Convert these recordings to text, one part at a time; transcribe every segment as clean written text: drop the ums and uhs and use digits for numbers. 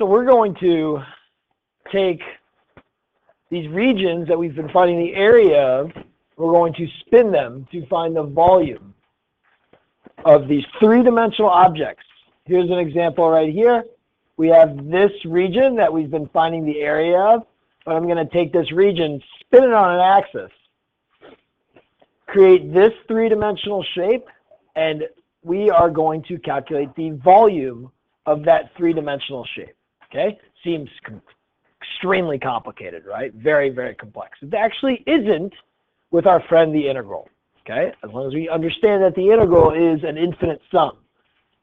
So we're going to take these regions that we've been finding the area of, we're going to spin them to find the volume of these three-dimensional objects. Here's an example right here. We have this region that we've been finding the area of, but I'm going to take this region, spin it on an axis, create this three-dimensional shape, and we are going to calculate the volume of that three-dimensional shape. Okay? Seems extremely complicated, right? Very, very complex. It actually isn't with our friend the integral. Okay? As long as we understand that the integral is an infinite sum.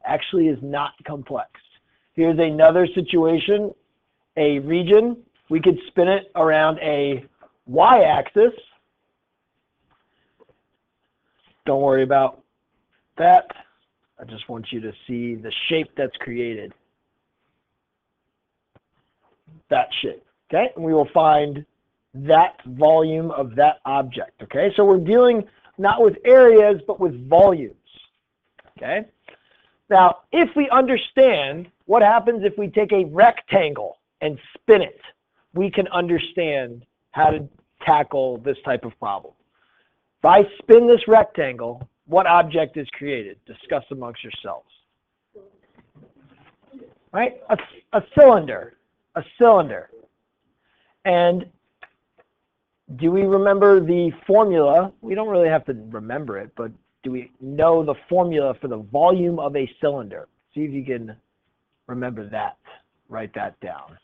Actually is not complex. Here's another situation, a region. We could spin it around a y-axis. Don't worry about that. I just want you to see the shape that's created. That shape. Okay? And we will find that volume of that object. Okay? So we're dealing not with areas, but with volumes. Okay? Now, if we understand what happens if we take a rectangle and spin it, we can understand how to tackle this type of problem. If I spin this rectangle, what object is created? Discuss amongst yourselves. Right? A cylinder. A cylinder. And do we remember the formula? We don't really have to remember it, but do we know the formula for the volume of a cylinder? See if you can remember that. Write that down.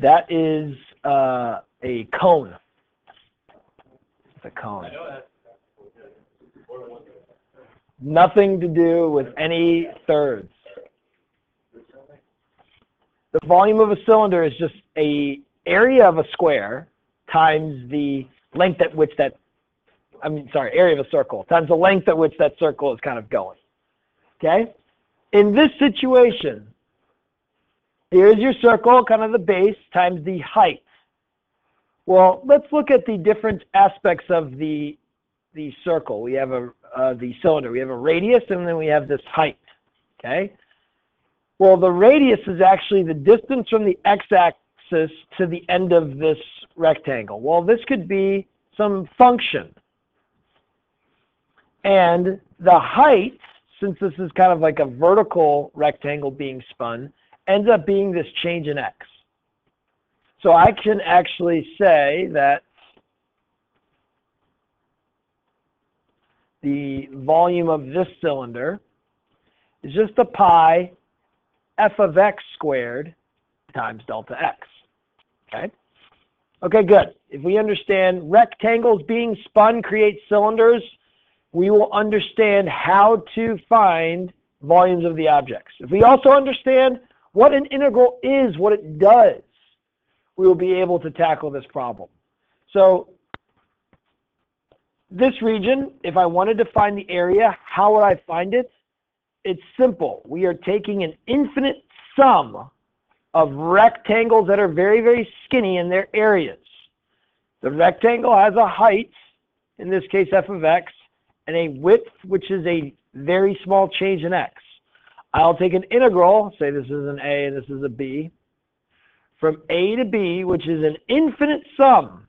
That is a cone. It's a cone. Nothing to do with any thirds. The volume of a cylinder is just an area of a square times the length at which that, area of a circle, times the length at which that circle is kind of going. Okay? In this situation, here's your circle, kind of the base, times the height. Well, let's look at the different aspects of the circle. We have the cylinder. We have a radius, and then we have this height. Okay? Well, the radius is actually the distance from the x-axis to the end of this rectangle. Well, this could be some function. And the height, since this is kind of like a vertical rectangle being spun, ends up being this change in x. So I can actually say that the volume of this cylinder is just a pi f of x squared times delta x. Okay? Okay, good. If we understand rectangles being spun create cylinders, we will understand how to find volumes of the objects. If we also understand what an integral is, what it does, we will be able to tackle this problem. So this region, if I wanted to find the area, how would I find it? It's simple. We are taking an infinite sum of rectangles that are very, very skinny in their areas. The rectangle has a height, in this case f of x, and a width, which is a very small change in x. I'll take an integral, say this is an a and this is a b, from a to b, which is an infinite sum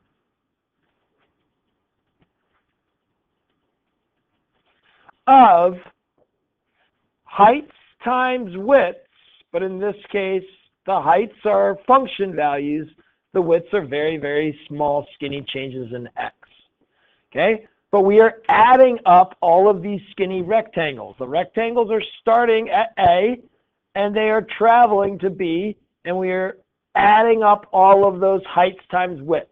of heights times widths, but in this case, the heights are function values. The widths are very, very small, skinny changes in x. Okay? But we are adding up all of these skinny rectangles. The rectangles are starting at A, and they are traveling to B, and we are adding up all of those heights times widths.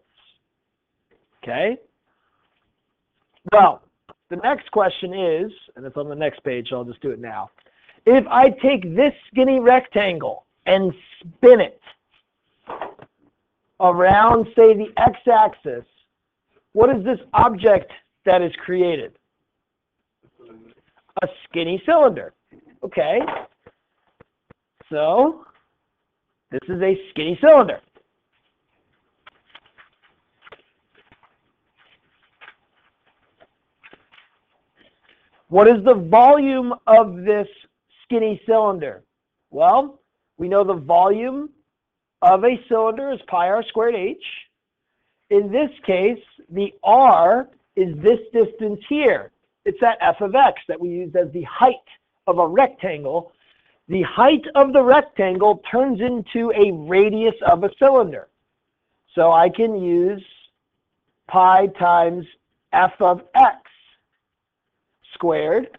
Okay? Well, the next question is, and it's on the next page, so I'll just do it now. If I take this skinny rectangle and spin it around, say, the x-axis, what is this object that is created? A skinny cylinder. Okay. So this is a skinny cylinder. What is the volume of this skinny cylinder? Well, we know the volume of a cylinder is pi r squared h. In this case, the r is this distance here. It's that f of x that we use as the height of a rectangle. The height of the rectangle turns into a radius of a cylinder. So I can use pi times f of x squared.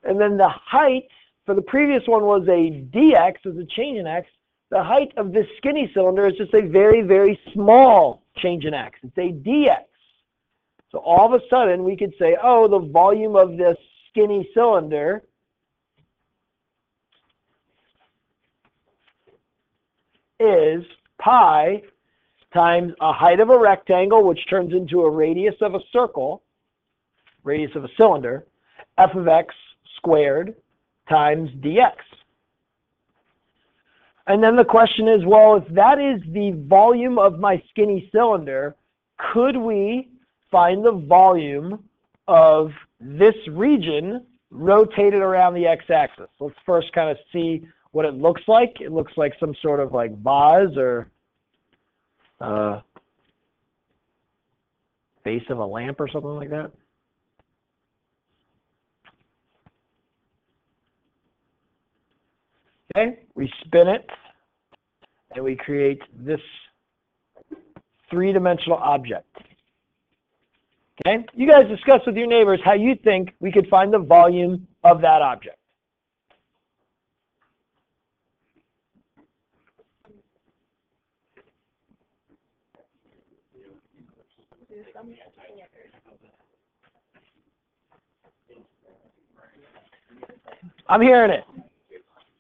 And then the height for the previous one was a dx, as a change in x. The height of this skinny cylinder is just a very, very small change in x. It's a dx. So all of a sudden we could say, oh, the volume of this skinny cylinder is pi times a height of a rectangle, which turns into a radius of a circle, radius of a cylinder, f of x squared times dx. And then the question is, well, if that is the volume of my skinny cylinder, could we find the volume of this region rotated around the x-axis? Let's first kind of see what it looks like. It looks like some sort of like vase or base of a lamp or something like that. Okay, we spin it and we create this three-dimensional object. Okay, you guys discuss with your neighbors how you think we could find the volume of that object. I'm hearing it.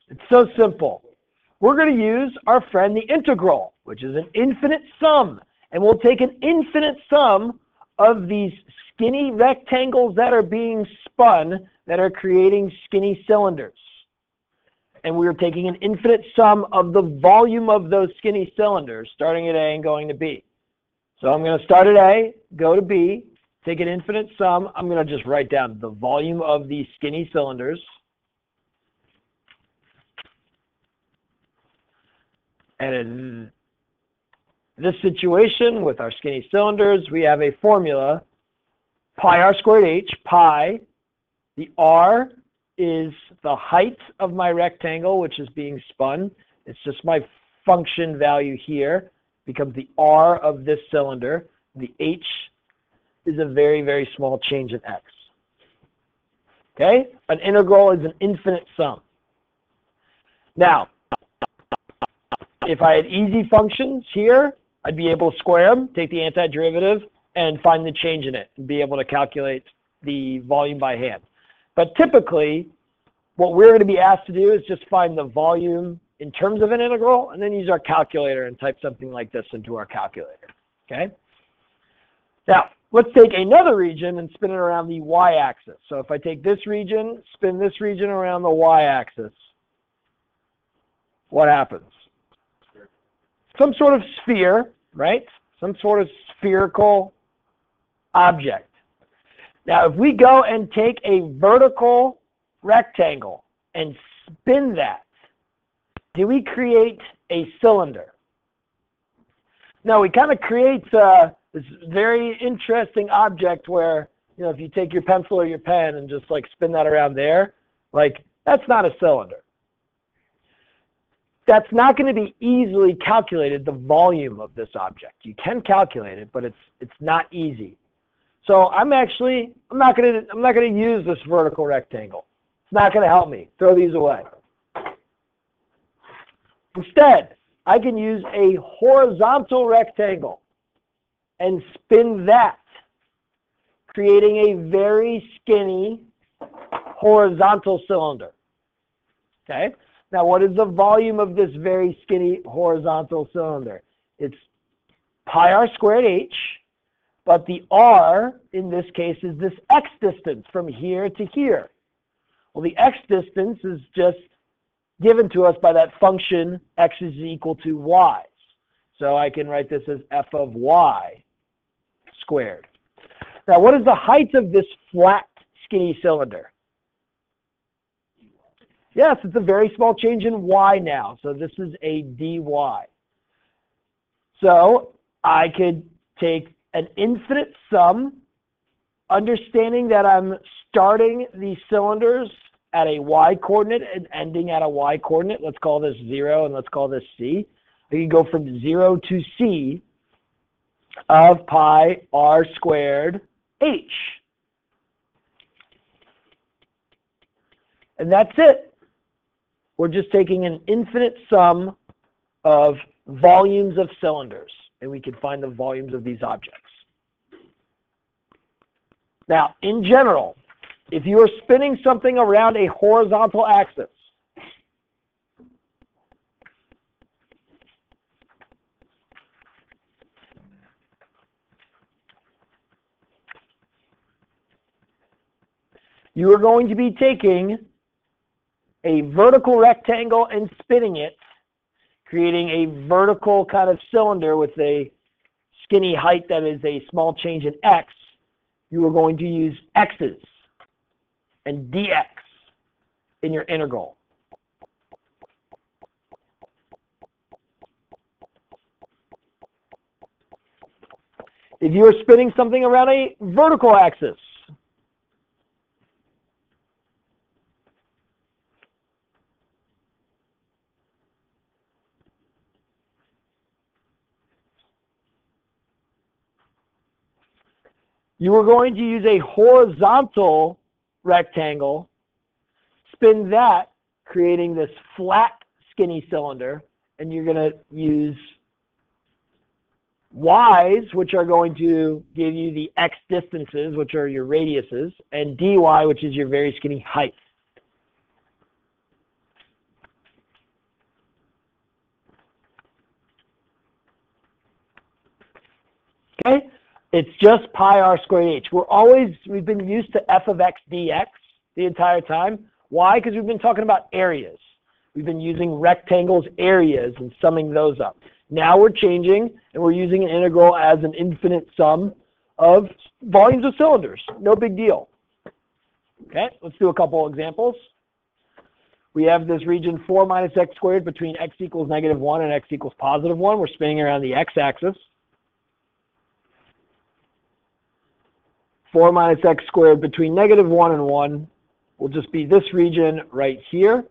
It's so simple. We're going to use our friend the integral, which is an infinite sum. And we'll take an infinite sum of these skinny rectangles that are being spun that are creating skinny cylinders. And we're taking an infinite sum of the volume of those skinny cylinders, starting at A and going to B. So I'm going to start at A, go to B, take an infinite sum. I'm going to just write down the volume of these skinny cylinders. And in this situation with our skinny cylinders, we have a formula, pi r squared h, pi. The r is the height of my rectangle, which is being spun. It's just my function value here. Becomes the r of this cylinder. The h is a very, very small change in x. Okay? An integral is an infinite sum. Now, if I had easy functions here, I'd be able to square them, take the antiderivative, and find the change in it, and be able to calculate the volume by hand. But typically, what we're going to be asked to do is just find the volume in terms of an integral, and then use our calculator and type something like this into our calculator. Okay? Now, let's take another region and spin it around the y-axis. So if I take this region, spin this region around the y-axis, what happens? Some sort of sphere, right? Some sort of spherical object. Now, if we go and take a vertical rectangle and spin that, do we create a cylinder? No, we kind of create this very interesting object where, you know, if you take your pencil or your pen and just like spin that around there, like that's not a cylinder. That's not going to be easily calculated, the volume of this object. You can calculate it, but it's not easy. So I'm not going to use this vertical rectangle. It's not going to help me. Throw these away. Instead, I can use a horizontal rectangle and spin that, creating a very skinny horizontal cylinder. Okay? Now, what is the volume of this very skinny horizontal cylinder? It's pi r squared h, but the r, in this case, is this x distance from here to here. Well, the x distance is just given to us by that function x is equal to y. So I can write this as f of y squared. Now, what is the height of this flat, skinny cylinder? Yes, it's a very small change in y now. So this is a dy. So I could take an infinite sum, understanding that I'm starting the cylinders at a y coordinate and ending at a y coordinate. Let's call this 0 and let's call this c. I can go from 0 to c of pi r squared h. And that's it. We're just taking an infinite sum of volumes of cylinders, and we can find the volumes of these objects. Now, in general, if you are spinning something around a horizontal axis, you are going to be taking a vertical rectangle and spinning it, creating a vertical kind of cylinder with a skinny height that is a small change in x. You are going to use x's and dx in your integral. If you are spinning something around a vertical axis, you are going to use a horizontal rectangle, spin that, creating this flat, skinny cylinder, and you're going to use y's, which are going to give you the x distances, which are your radiuses, and dy, which is your very skinny height. Okay? It's just pi r squared h. We've been used to f of x dx the entire time. Why? Because we've been talking about areas. We've been using rectangles' areas and summing those up. Now we're changing, and we're using an integral as an infinite sum of volumes of cylinders. No big deal. Okay, let's do a couple examples. We have this region 4 minus x squared between x equals -1 and x equals +1. We're spinning around the x-axis. 4 minus x squared between -1 and 1 will just be this region right here.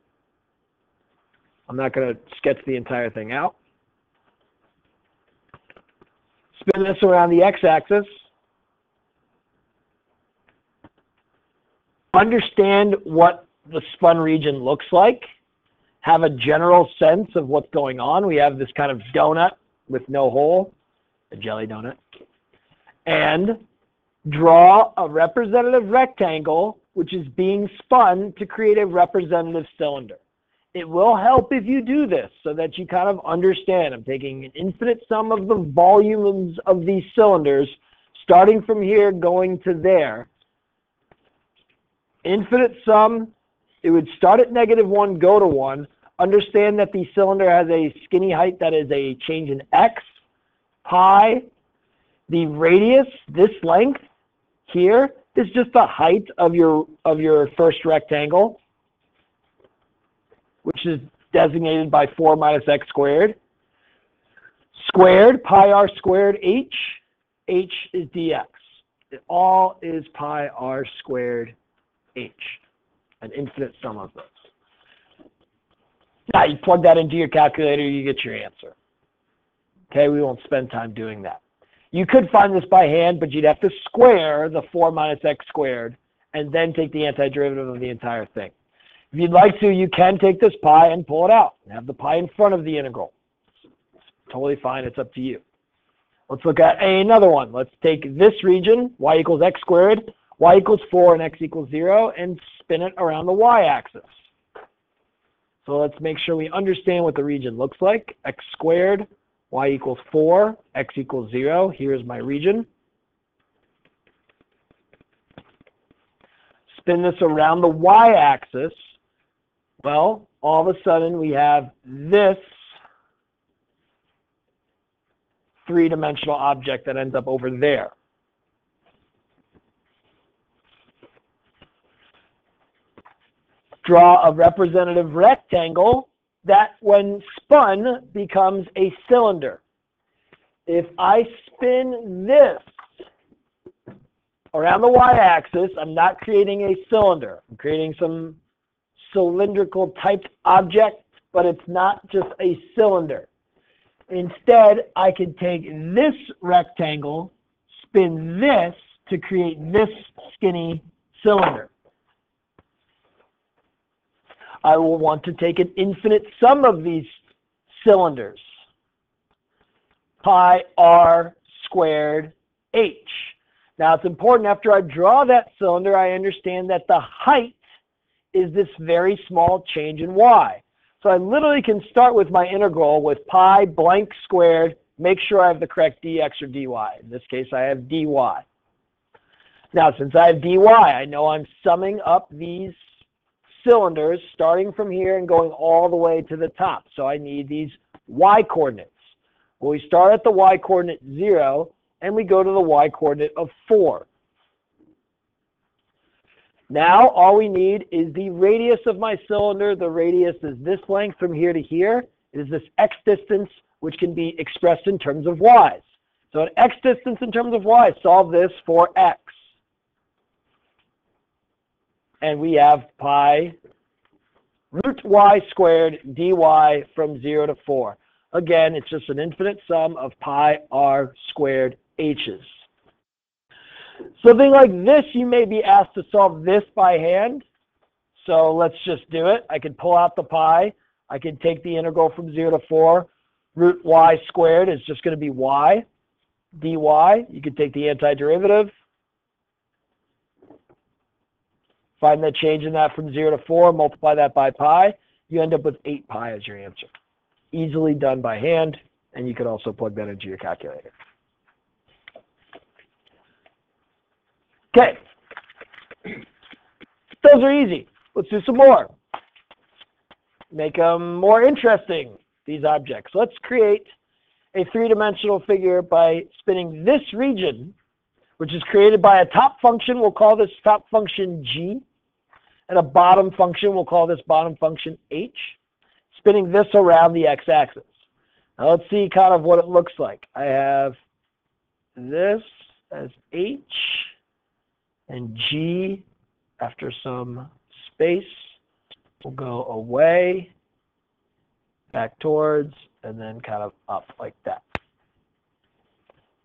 I'm not going to sketch the entire thing out. Spin this around the x-axis. Understand what the spun region looks like. Have a general sense of what's going on. We have this kind of donut with no hole, a jelly donut. And draw a representative rectangle, which is being spun to create a representative cylinder. It will help if you do this so that you kind of understand. I'm taking an infinite sum of the volumes of these cylinders, starting from here, going to there. Infinite sum, it would start at -1, go to 1. Understand that the cylinder has a skinny height that is a change in x. Pi, the radius, this length here, is just the height of your first rectangle, which is designated by 4 minus x squared. Squared, pi r squared h. H is dx. It all is pi r squared h. An infinite sum of those. Now you plug that into your calculator, you get your answer. Okay, we won't spend time doing that. You could find this by hand, but you'd have to square the 4 minus x squared and then take the antiderivative of the entire thing. If you'd like to, you can take this pi and pull it out and have the pi in front of the integral. It's totally fine. It's up to you. Let's look at another one. Let's take this region, y equals x squared, y equals 4 and x equals 0, and spin it around the y-axis. So let's make sure we understand what the region looks like. X squared, y equals 4, x equals 0. Here's my region. Spin this around the y-axis. Well, all of a sudden we have this three-dimensional object that ends up over there. draw a representative rectangle that when spun becomes a cylinder. If I spin this around the y-axis, I'm not creating a cylinder. I'm creating some cylindrical typed object, but it's not just a cylinder. Instead, I can take this rectangle, spin this to create this skinny cylinder. I will want to take an infinite sum of these cylinders. Pi r squared h. Now it's important after I draw that cylinder, I understand that the height is this very small change in y. So I literally can start with my integral with pi blank squared, make sure I have the correct dx or dy. In this case, I have dy. Now, since I have dy, I know I'm summing up these cylinders starting from here and going all the way to the top. So I need these y-coordinates. Well, we start at the y-coordinate 0, and we go to the y-coordinate of 4. Now, all we need is the radius of my cylinder. The radius is this length from here to here. It is this x distance, which can be expressed in terms of y's. So an x distance in terms of y, solve this for x. And we have pi root y squared dy from 0 to 4. Again, it's just an infinite sum of pi r squared h's. Something like this, you may be asked to solve this by hand. So let's just do it. I can pull out the pi. I can take the integral from 0 to 4. Root y squared is just going to be y. dy, you can take the antiderivative. Find the change in that from 0 to 4, multiply that by pi. You end up with 8 pi as your answer. Easily done by hand, and you can also plug that into your calculator. Okay. Those are easy. Let's do some more. Make them more interesting, these objects. Let's create a three-dimensional figure by spinning this region, which is created by a top function. We'll call this top function g. And a bottom function, we'll call this bottom function h. Spinning this around the x-axis. Now let's see kind of what it looks like. I have this as h, and g, after some space, will go away, back towards, and then kind of up like that.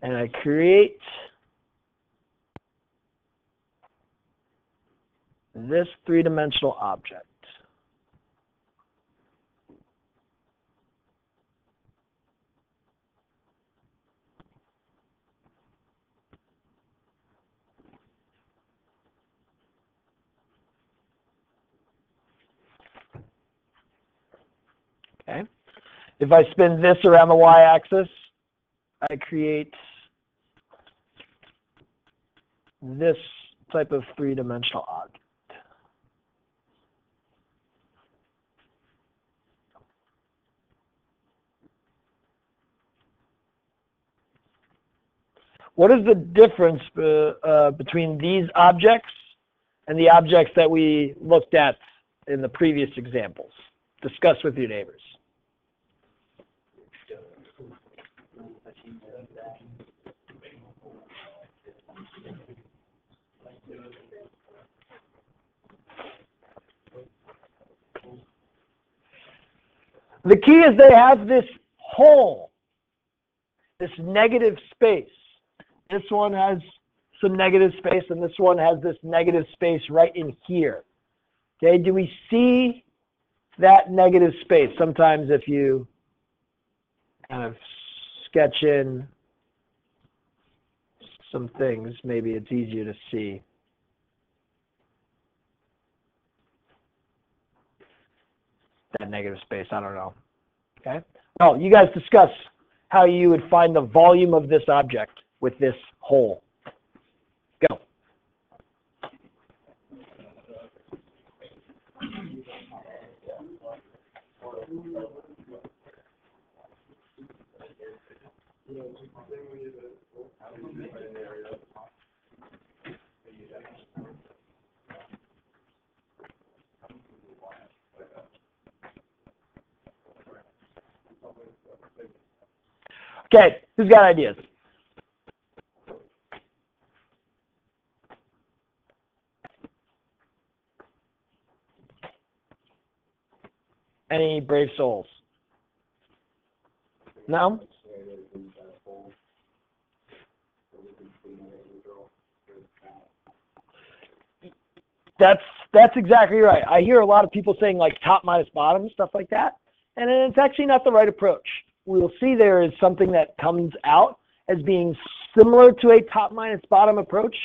And I create this three-dimensional object. Okay. If I spin this around the y-axis, I create this type of three-dimensional object. What is the difference between these objects and the objects that we looked at in the previous examples? Discuss with your neighbors. The key is they have this hole, this negative space. This one has some negative space, and this one has this negative space right in here. Okay, do we see that negative space? Sometimes if you kind of sketch in some things, maybe it's easier to see. That negative space, I don't know. Okay. Well, you guys discuss how you would find the volume of this object with this hole. Go. Okay, who's got ideas? Any brave souls? No? That's exactly right. I hear a lot of people saying like top minus bottom, stuff like that, and it's actually not the right approach. We'll see there is something that comes out as being similar to a top minus bottom approach,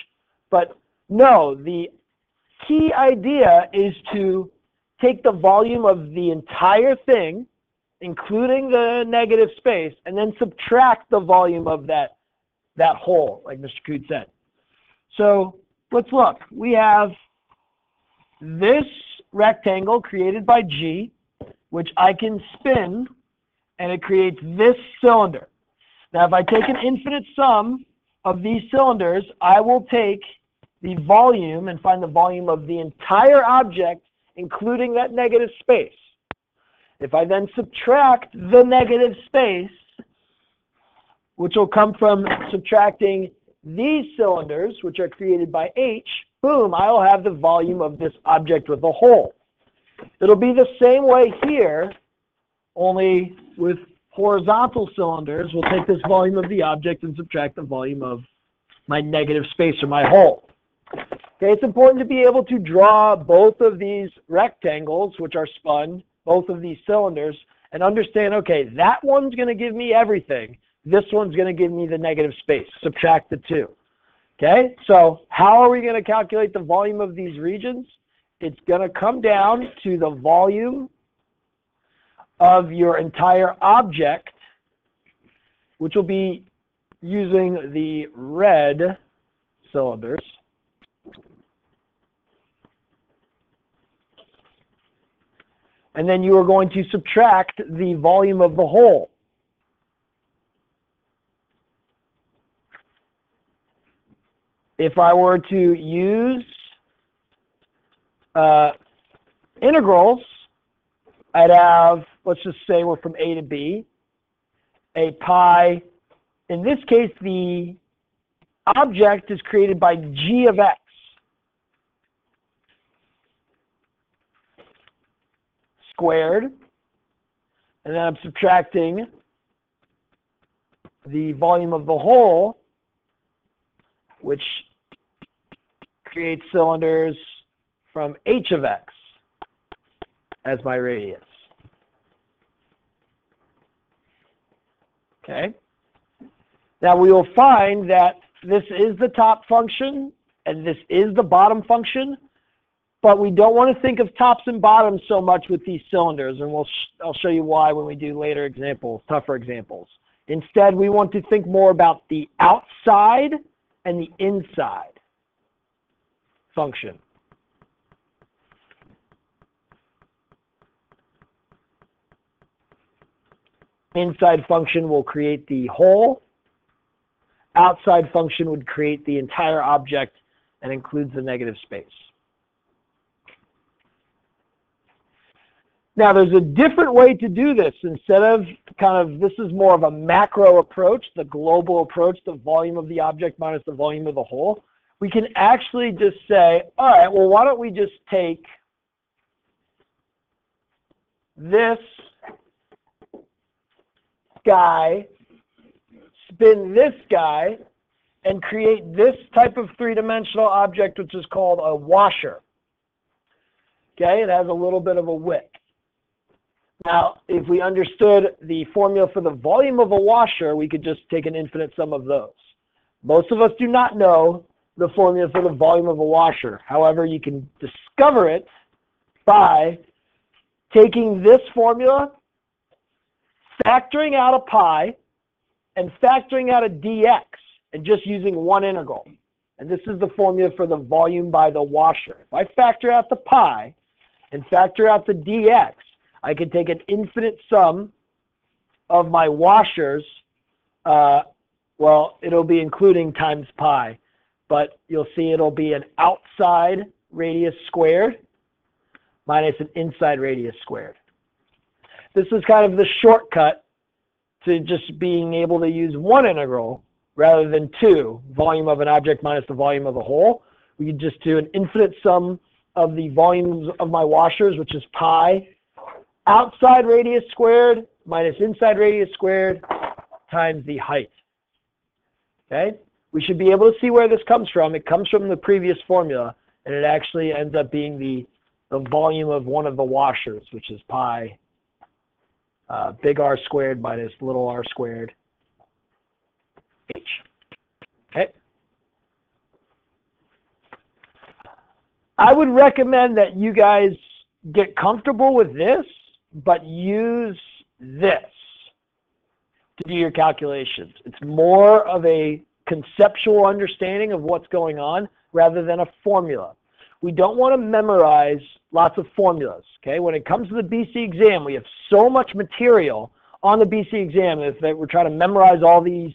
but no, the key idea is to take the volume of the entire thing, including the negative space, and then subtract the volume of that whole, like Mr. Coode said. So let's look. We have this rectangle created by G, which I can spin, and it creates this cylinder. Now, if I take an infinite sum of these cylinders, I will take the volume and find the volume of the entire object, including that negative space. If I then subtract the negative space, which will come from subtracting these cylinders, which are created by H, boom, I'll have the volume of this object with a hole. It'll be the same way here, only with horizontal cylinders. We'll take this volume of the object and subtract the volume of my negative space or my hole. Okay, it's important to be able to draw both of these rectangles, which are spun, both of these cylinders, and understand, okay, that one's going to give me everything. This one's going to give me the negative space. Subtract the two. Okay, so how are we going to calculate the volume of these regions? It's going to come down to the volume of your entire object, which will be using the red cylinders. And then you are going to subtract the volume of the whole. If I were to use integrals, I'd have, let's just say we're from A to B, a pi. In this case, the object is created by g of x. Squared. And then I'm subtracting the volume of the whole, which creates cylinders from h of x as my radius. Okay. Now we will find that this is the top function and this is the bottom function, but we don't want to think of tops and bottoms so much with these cylinders, and I'll show you why when we do later examples, tougher examples. Instead, we want to think more about the outside and the inside function. Inside function will create the whole. Outside function would create the entire object and includes the negative space. Now, there's a different way to do this. Instead of this is more of a macro approach, the global approach, the volume of the object minus the volume of the whole. We can actually just say, all right, well, why don't we just take this guy, spin this guy, and create this type of three-dimensional object, which is called a washer. Okay, it has a little bit of a wick. Now, if we understood the formula for the volume of a washer, we could just take an infinite sum of those. Most of us do not know the formula for the volume of a washer. However, you can discover it by taking this formula, factoring out a pi, and factoring out a dx, and just using one integral. And this is the formula for the volume by the washer. If I factor out the pi and factor out the dx, I can take an infinite sum of my washers. Well, it'll be including times pi, but you'll see it'll be an outside radius squared minus an inside radius squared. This is kind of the shortcut to just being able to use one integral rather than two, volume of an object minus the volume of the whole. We could just do an infinite sum of the volumes of my washers, which is pi outside radius squared minus inside radius squared times the height. Okay? We should be able to see where this comes from. It comes from the previous formula, and it actually ends up being the volume of one of the washers, which is pi big R squared minus little r squared h. Okay? I would recommend that you guys get comfortable with this, but use this to do your calculations. It's more of a conceptual understanding of what's going on rather than a formula. We don't want to memorize lots of formulas, okay? When it comes to the BC exam, we have so much material on the BC exam that we're trying to memorize all these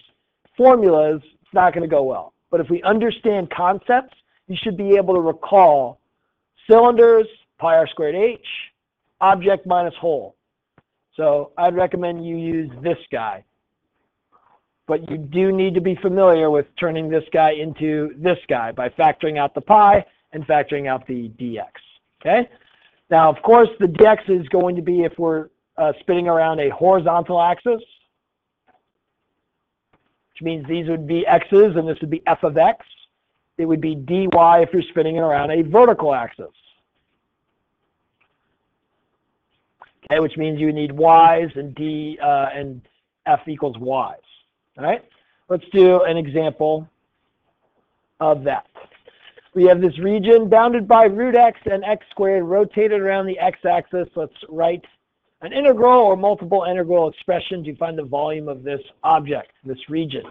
formulas, it's not going to go well. But if we understand concepts, you should be able to recall cylinders, pi r squared h, object minus whole. So I'd recommend you use this guy. But you do need to be familiar with turning this guy into this guy by factoring out the pi and factoring out the dx. Okay? Now, of course, the dx is going to be if we're spinning around a horizontal axis, which means these would be x's and this would be f of x. It would be dy if you're spinning it around a vertical axis. Okay, which means you need y's and d and f equals y's. All right, let's do an example of that. We have this region bounded by root x and x squared rotated around the x-axis. Let's write an integral or multiple integral expression to find the volume of this object, this region.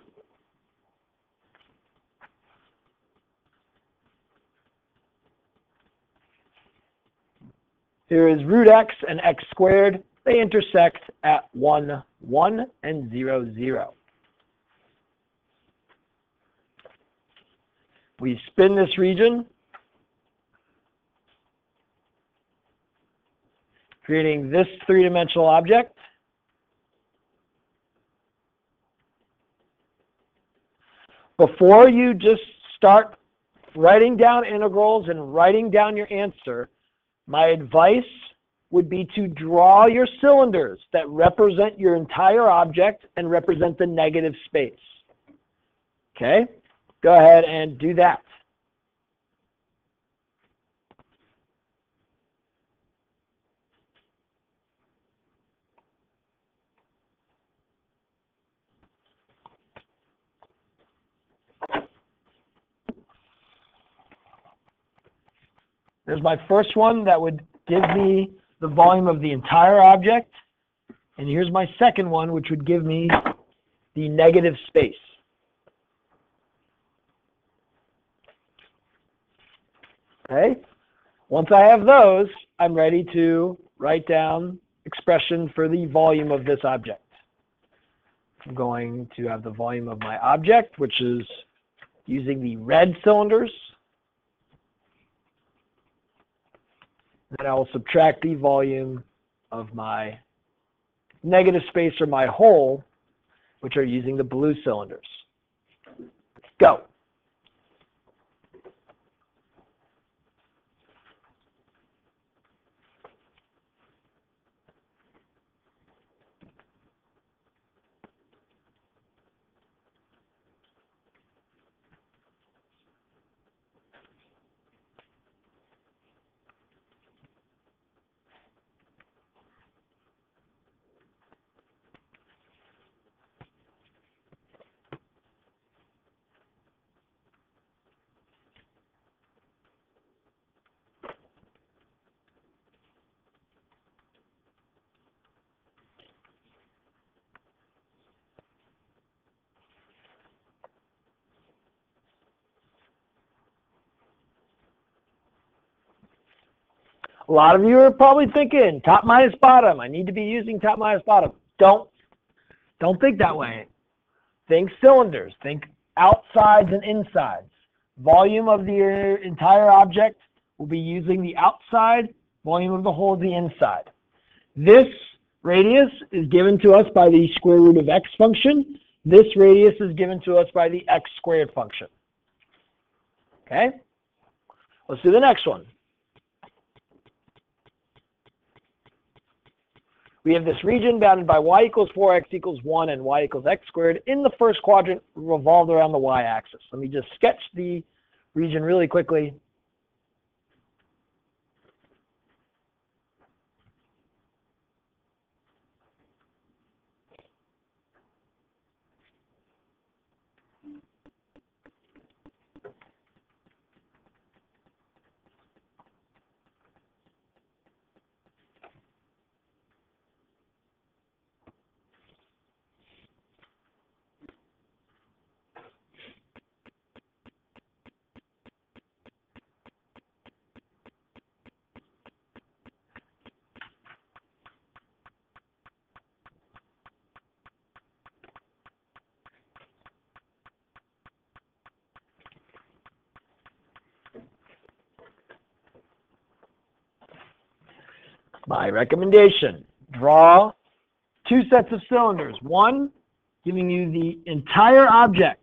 Here is root x and x squared. They intersect at 1, 1, and 0, 0. We spin this region, creating this three-dimensional object. Before you just start writing down integrals and writing down your answer, my advice would be to draw your cylinders that represent your entire object and represent the negative space. Okay? Go ahead and do that. There's my first one that would give me the volume of the entire object. And here's my second one, which would give me the negative space. Okay? Once I have those, I'm ready to write down expression for the volume of this object. I'm going to have the volume of my object, which is using the red cylinders. Then I will subtract the volume of my negative space or my hole, which are using the blue cylinders. Go. A lot of you are probably thinking top minus bottom. I need to be using top minus bottom. Don't think that way. Think cylinders. Think outsides and insides. Volume of the entire object will be using the outside. Volume of the whole the inside. This radius is given to us by the square root of x function. This radius is given to us by the x squared function. Okay? Let's do the next one. We have this region bounded by y equals 4, x equals 1, and y equals x squared in the first quadrant revolved around the y-axis. Let me just sketch the region really quickly. My recommendation, draw two sets of cylinders. One, giving you the entire object.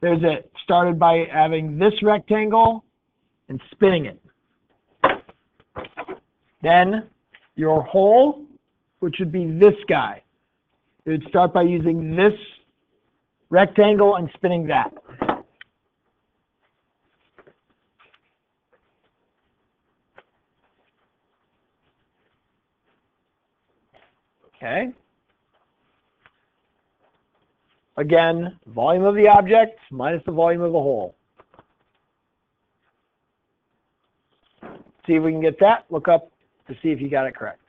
There's it. Started by having this rectangle and spinning it. Then your hole, which would be this guy. It would start by using this rectangle and spinning that. Okay. Again, volume of the object minus the volume of the hole. See if we can get that. Look up to see if you got it correct.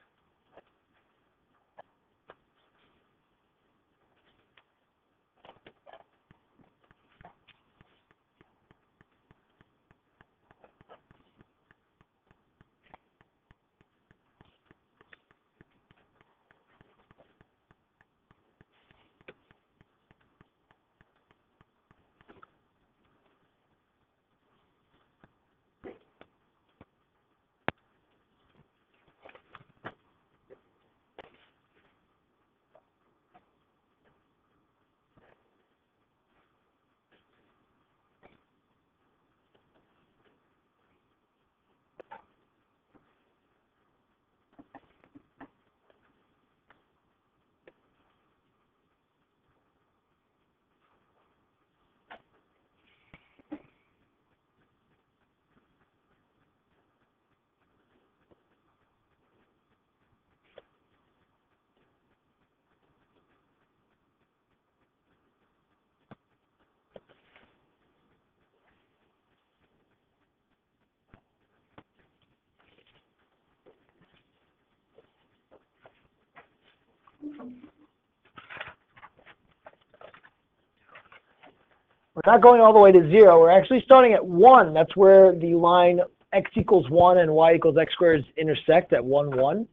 We're not going all the way to 0. We're actually starting at 1. That's where the line x equals 1 and y equals x squared intersect at 1, 1.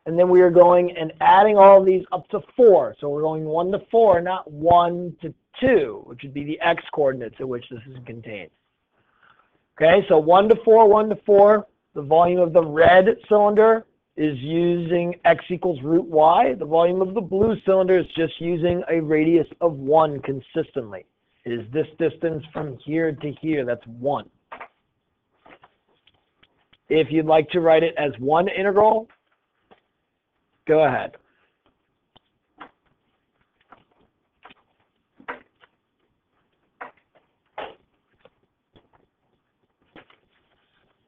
And then we are going and adding all of these up to 4. So we're going 1 to 4, not 1 to 2, which would be the x coordinates at which this is contained. Okay, so 1 to 4, 1 to 4. The volume of the red cylinder is using x equals root y. The volume of the blue cylinder is just using a radius of 1 consistently. It is this distance from here to here. That's 1. If you'd like to write it as one integral, go ahead.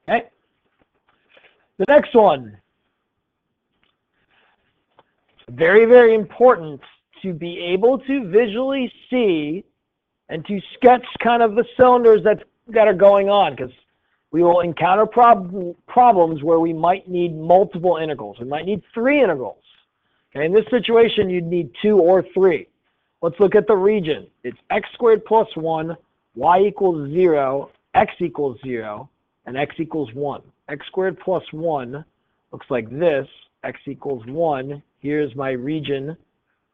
Okay. The next one. Very, very important to be able to visually see and to sketch kind of the cylinders that are going on, because we will encounter problems where we might need multiple integrals. We might need 3 integrals. Okay, in this situation, you'd need 2 or 3. Let's look at the region. It's x squared plus 1, y equals 0, x equals 0, and x equals 1. X squared plus 1 looks like this. X equals 1. Here's my region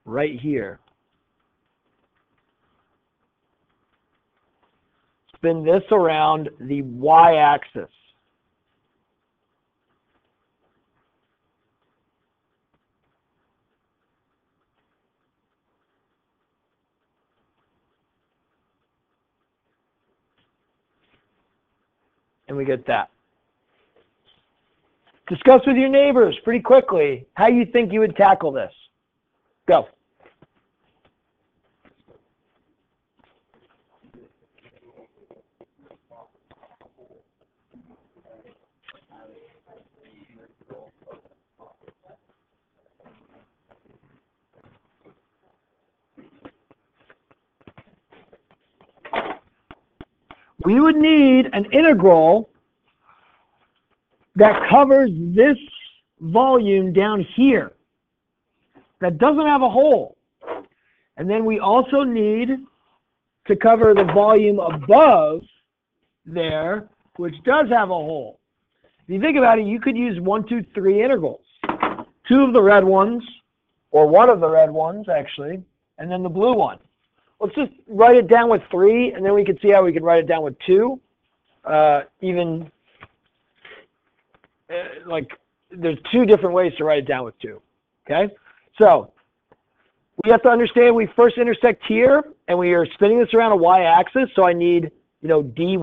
right here. Spin this around the y-axis. and we get that. Discuss with your neighbors pretty quickly how you think you would tackle this. Go. We would need an integral that covers this volume down here that doesn't have a hole. And then we also need to cover the volume above there, which does have a hole. If you think about it, you could use 1, 2, 3 integrals. 2 of the red ones, or 1 of the red ones, actually, and then the blue one. Let's just write it down with 3, and then we can see how we can write it down with 2. Like, there's 2 different ways to write it down with 2. Okay? So, we have to understand we first intersect here, and we are spinning this around a y-axis, so I need, dy.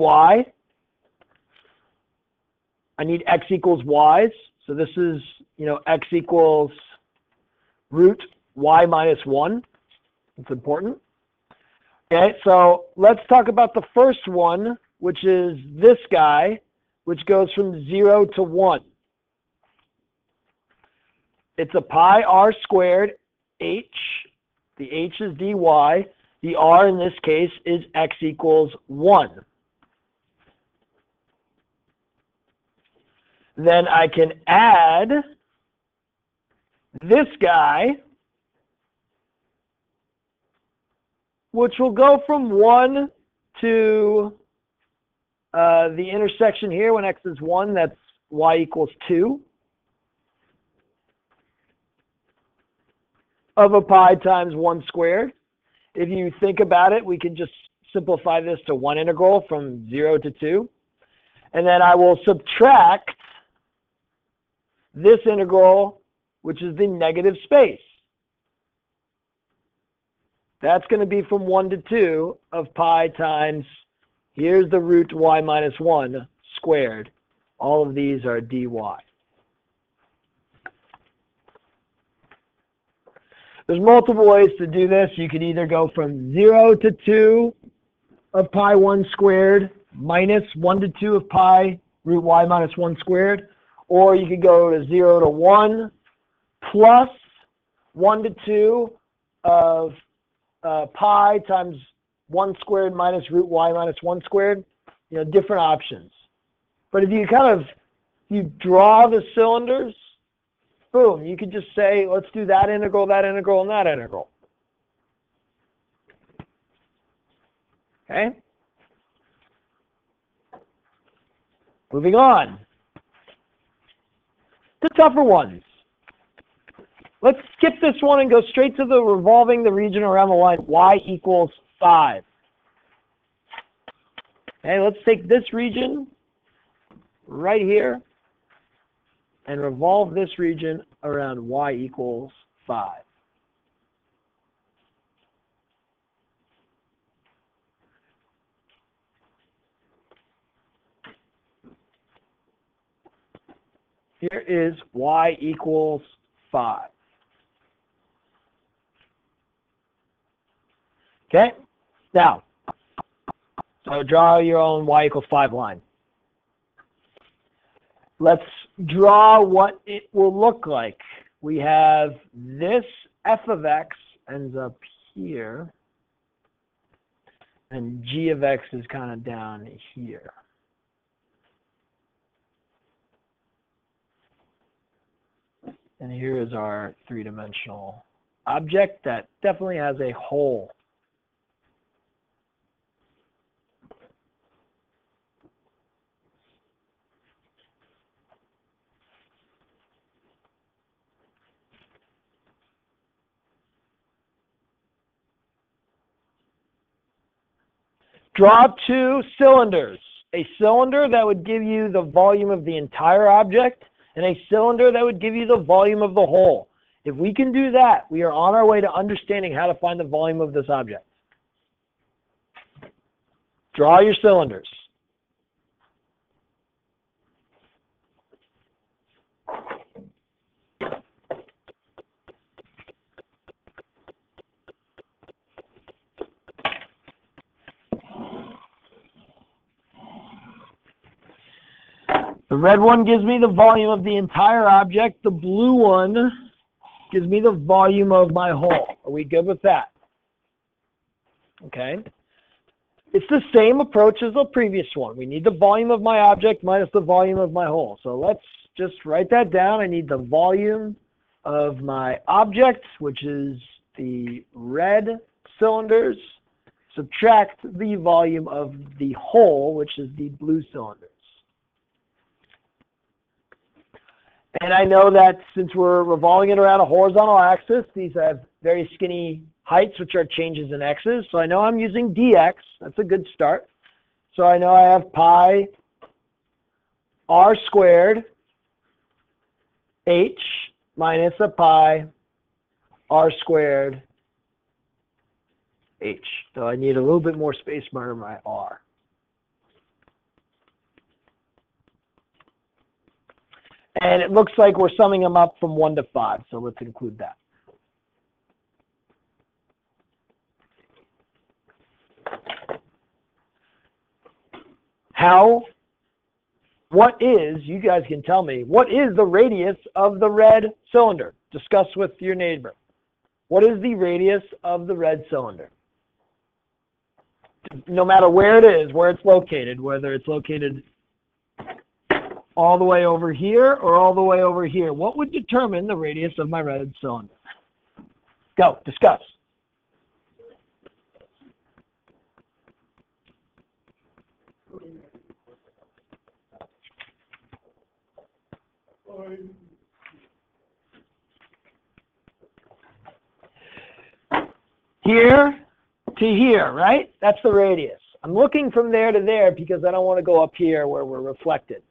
I need x equals y's. So this is, x equals root y minus 1. It's important. Okay, so let's talk about the first one, which is this guy, which goes from 0 to 1. It's a pi r squared h. The h is dy. The r in this case is x equals 1. Then I can add this guy, which will go from 1 to the intersection here when x is 1, that's y equals 2, of a pi times 1 squared. If you think about it, we can just simplify this to one integral from 0 to 2. And then I will subtract this integral, which is the negative space. That's going to be from 1 to 2 of pi times, here's the root y minus 1 squared. All of these are dy. There's multiple ways to do this. You could either go from 0 to 2 of pi 1 squared minus 1 to 2 of pi root y minus 1 squared. Or you could go to 0 to 1 plus 1 to 2 of pi times 1 squared minus root y minus 1 squared. Different options. But if you draw the cylinders, boom, you could just say, let's do that integral, and that integral. Okay? Moving on. The tougher ones. Let's skip this one and go straight to the revolving the region around the line y equals 5. Okay, let's take this region right here and revolve this region around y equals 5. Here is y equals 5. Okay? Now, so draw your own y equals 5 line. Let's draw what it will look like. We have this f of x ends up here, and g of x is kind of down here. And here is our three-dimensional object that definitely has a hole. Draw 2 cylinders. A cylinder that would give you the volume of the entire object, and a cylinder that would give you the volume of the hole. If we can do that, we are on our way to understanding how to find the volume of this object. Draw your cylinders. The red one gives me the volume of the entire object. The blue one gives me the volume of my hole. Are we good with that? Okay. It's the same approach as the previous one. We need the volume of my object minus the volume of my hole. So let's just write that down. I need the volume of my object, which is the red cylinders, subtract the volume of the hole, which is the blue cylinders. And I know that since we're revolving it around a horizontal axis, these have very skinny heights, which are changes in x's. So I know I'm using dx. That's a good start. So I know I have pi r squared h minus a pi r squared h. So I need a little bit more space for my r. And it looks like we're summing them up from 1 to 5. So let's include that. You guys can tell me, what is the radius of the red cylinder? Discuss with your neighbor. What is the radius of the red cylinder? No matter where it is, where it's located, whether it's located all the way over here or all the way over here, what would determine the radius of my red cylinder? Go, discuss. Here to here, right? That's the radius. I'm looking from there to there because I don't want to go up here where we're reflected.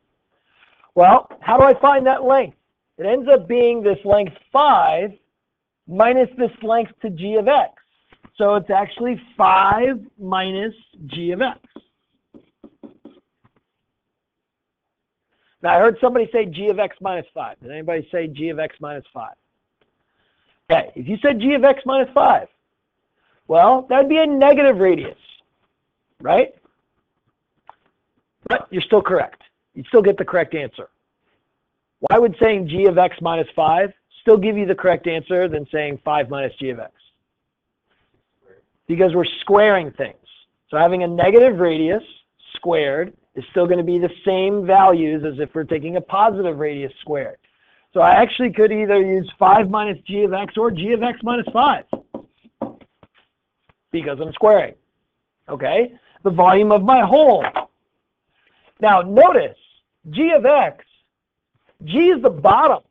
Well, how do I find that length? It ends up being this length 5 minus this length to g of x. So it's actually 5 minus g of x. Now, I heard somebody say g of x minus 5. Did anybody say g of x minus 5? Okay, if you said g of x minus 5, well, that would be a negative radius, right? But you're still correct. You'd still get the correct answer. Why would saying g of x minus 5 still give you the correct answer than saying 5 minus g of x? Because we're squaring things. So having a negative radius squared is still going to be the same values as if we're taking a positive radius squared. So I actually could either use 5 minus g of x or g of x minus 5 because I'm squaring. Okay? The volume of my hole. Now notice, g of x, g is the bottom.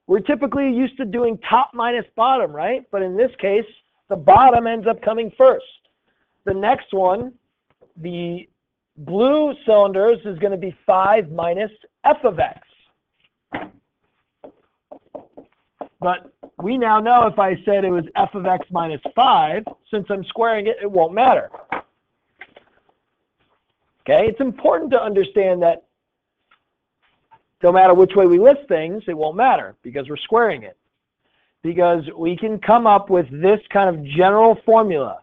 We're typically used to doing top minus bottom, right? But in this case, the bottom ends up coming first. The next one, the blue cylinders, is going to be 5 minus f of x. But we now know if I said it was f of x minus 5, since I'm squaring it, it won't matter. Okay, it's important to understand that no matter which way we list things, it won't matter because we're squaring it. Because we can come up with this kind of general formula.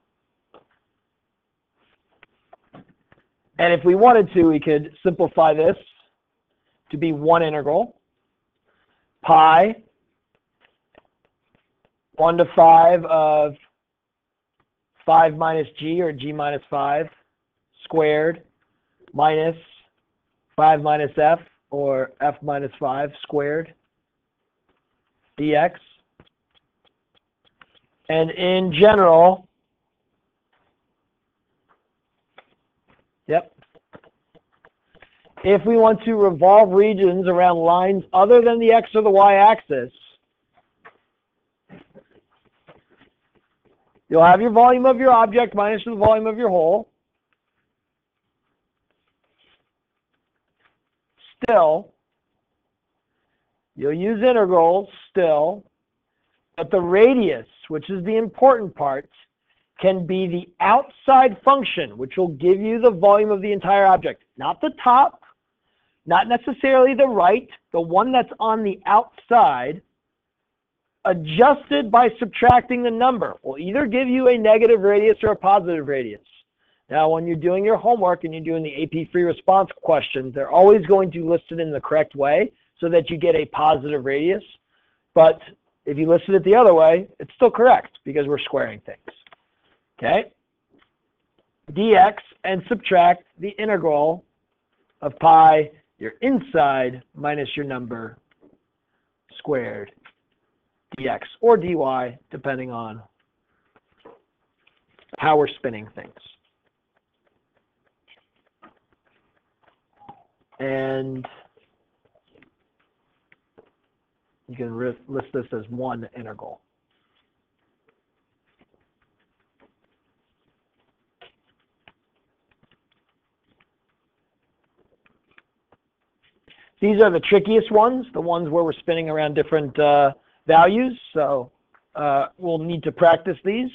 And if we wanted to, we could simplify this to be one integral. Pi 1 to 5 of 5 minus g, or g minus 5, squared, minus 5 minus f, or f minus 5 squared, dx. And in general, if we want to revolve regions around lines other than the x or the y-axis, you'll have your volume of your object minus the volume of your hole. Still, you'll use integrals still, but the radius, which is the important part, can be the outside function, which will give you the volume of the entire object. Not the top, not necessarily the right, the one that's on the outside, adjusted by subtracting the number will either give you a negative radius or a positive radius. Now, when you're doing your homework and you're doing the AP free response questions, they're always going to list it in the correct way so that you get a positive radius. But if you list it the other way, it's still correct because we're squaring things. Okay? Dx and subtract the integral of pi, your inside, minus your number squared dx or dy, depending on how we're spinning things. And you can list this as one integral. These are the trickiest ones, the ones where we're spinning around different values. So we'll need to practice these,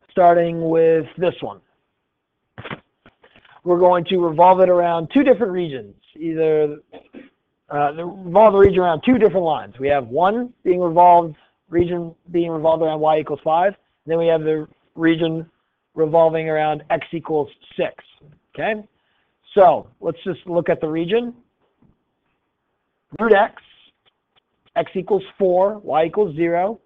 starting with this one. We're going to revolve it around two different regions. Either revolve the region around two different lines. We have one region being revolved around y equals 5. And then we have the region revolving around x equals 6. Okay? So let's just look at the region. Root x equals 4, y equals 0.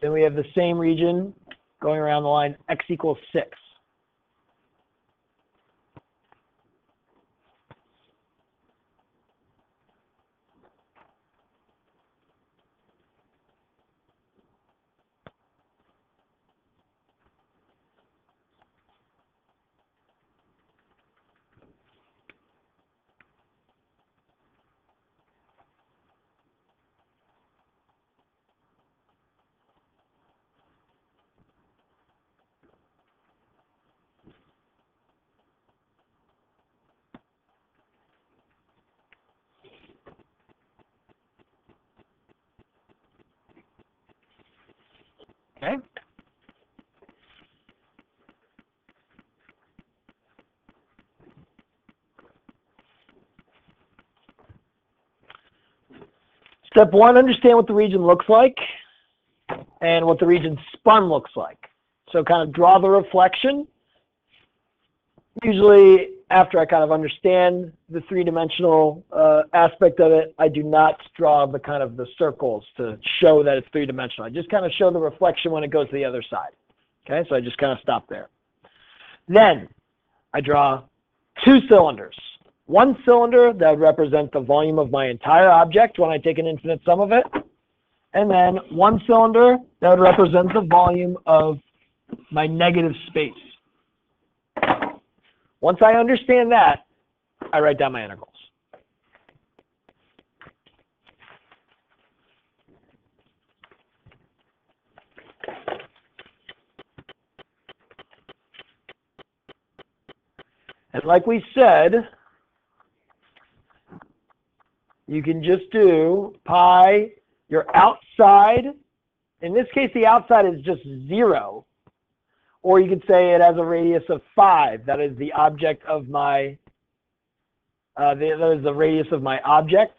Then we have the same region going around the line x equals 6. Okay? Step 1, understand what the region looks like and what the region spun looks like. So kind of draw the reflection. Usually after I kind of understand the three-dimensional aspect of it, I do not draw the kind of the circles to show that it's three-dimensional. I just kind of show the reflection when it goes to the other side. Okay, so I just kind of stop there. Then I draw two cylinders. One cylinder that would represent the volume of my entire object when I take an infinite sum of it. And then one cylinder that would represent the volume of my negative space. Once I understand that, I write down my integrals. And like we said, you can just do pi, your outside. In this case, the outside is just 0. Or you could say it has a radius of 5. That is the object of my, that is the radius of my object.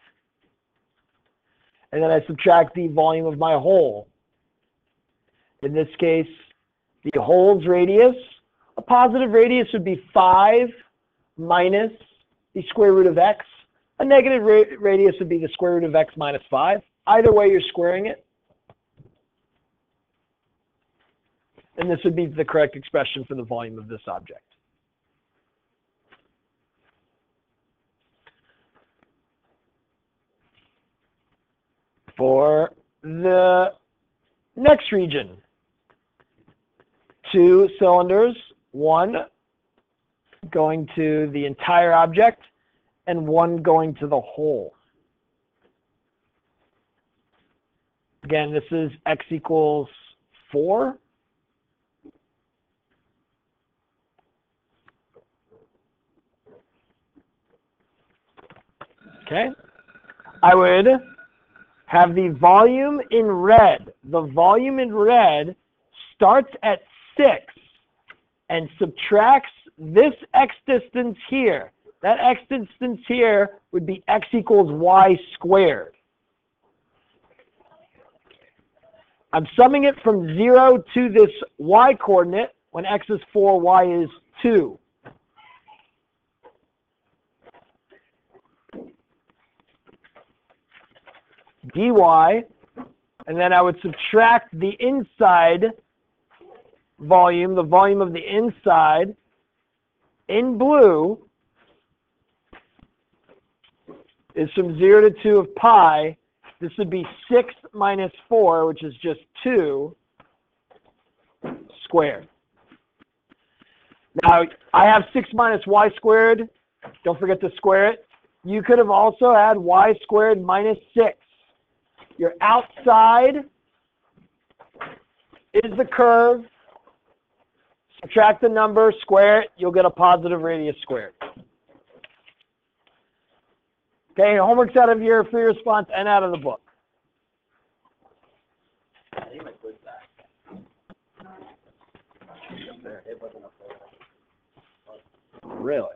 And then I subtract the volume of my hole. In this case, the hole's radius, a positive radius would be 5 minus the square root of x. A negative radius would be the square root of x minus 5. Either way, you're squaring it. And this would be the correct expression for the volume of this object. For the next region, two cylinders, one going to the entire object and one going to the hole. Again, this is x equals 4. Okay, I would have the volume in red. The volume in red starts at 6 and subtracts this x distance here. That x distance here would be x equals y squared. I'm summing it from 0 to this y coordinate when x is 4, y is 2. dy, and then I would subtract the inside volume, the volume of the inside, in blue, is from 0 to 2 of pi. This would be 6 minus 4, which is just 2 squared. Now, I have 6 minus y squared. Don't forget to square it. You could have also had y squared minus 6. Your outside is the curve. Subtract the number, square it, you'll get a positive radius squared. Okay, homework's out of your free response and out of the book. Really?